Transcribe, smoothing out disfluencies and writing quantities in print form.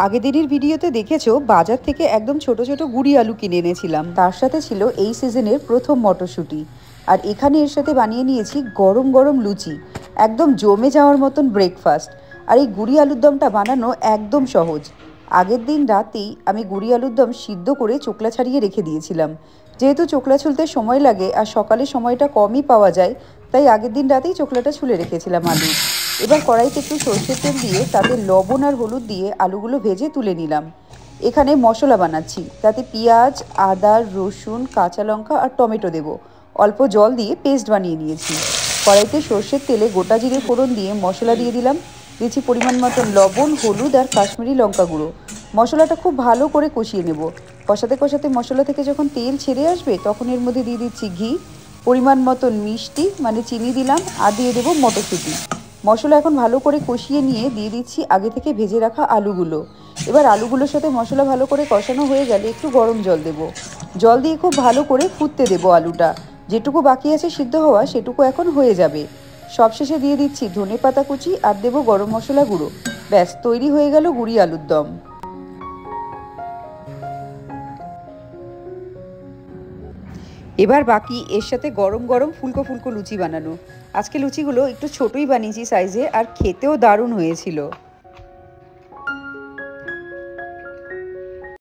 আগের দিনের ভিডিওতে দেখেছো বাজার থেকে একদম ছোট ছোট গুঁড়ি আলু কিনে এনেছিলাম, তার সাথে ছিল এই সিজনের প্রথম মটরশুঁটি। আর এখানে এর সাথে বানিয়ে নিয়েছি গরম গরম লুচি, একদম জমে যাওয়ার মতন ব্রেকফাস্ট। আর এই গুঁড়ি আলুর দমটা বানানো একদম সহজ। আগের দিন রাতেই আমি গুঁড়ি আলুর দম সিদ্ধ করে চোকলা ছাড়িয়ে রেখে দিয়েছিলাম। যেহেতু চোকলা ছুলতে সময় লাগে আর সকালে সময়টা কমই পাওয়া যায়, তাই আগের দিন রাতেই চোকলাটা ছুলে রেখেছিলাম আলু। এবার কড়াইতে একটু সর্ষের তেল দিয়ে তাতে লবণ আর হলুদ দিয়ে আলুগুলো ভেজে তুলে নিলাম। এখানে মশলা বানাচ্ছি, তাতে পেঁয়াজ, আদা, রসুন, কাঁচা লঙ্কা আর টমেটো দেব। অল্প জল দিয়ে পেস্ট বানিয়ে নিয়েছি। কড়াইতে সর্ষের তেলে গোটা জিরে ফোড়ন দিয়ে মশলা দিয়ে দিলাম। দিচ্ছি পরিমাণ মতন লবণ, হলুদ আর কাশ্মীরি লঙ্কা গুঁড়ো। মশলাটা খুব ভালো করে কষিয়ে নেব। কষাতে কষাতে মশলা থেকে যখন তেল ছেড়ে আসবে তখন এর মধ্যে দিয়ে দিচ্ছি ঘি, পরিমাণ মতন মিষ্টি মানে চিনি দিলাম, আর দিয়ে দেবো মটরশুঁটি। মশলা এখন ভালো করে কষিয়ে নিয়ে দিয়ে দিচ্ছি আগে থেকে ভেজে রাখা আলুগুলো। এবার আলুগুলোর সাথে মশলা ভালো করে কষানো হয়ে গেলে একটু গরম জল দেব। জল দিয়ে খুব ভালো করে ফুটতে দেবো আলুটা। যেটুকু বাকি আছে সিদ্ধ হওয়া সেটুকু এখন হয়ে যাবে। সবশেষে দিয়ে দিচ্ছি ধনেপাতা কুচি আর দেবো গরম মশলা গুঁড়ো। ব্যাস তৈরি হয়ে গেল গুঁড়ি আলুর দম। এবার বাকি এর সাথে গরম গরম ফুলকো ফুলকো লুচি বানানো। আজকে লুচিগুলো একটু ছোটই বানিয়েছি সাইজে, আর খেতেও দারুণ হয়েছিল।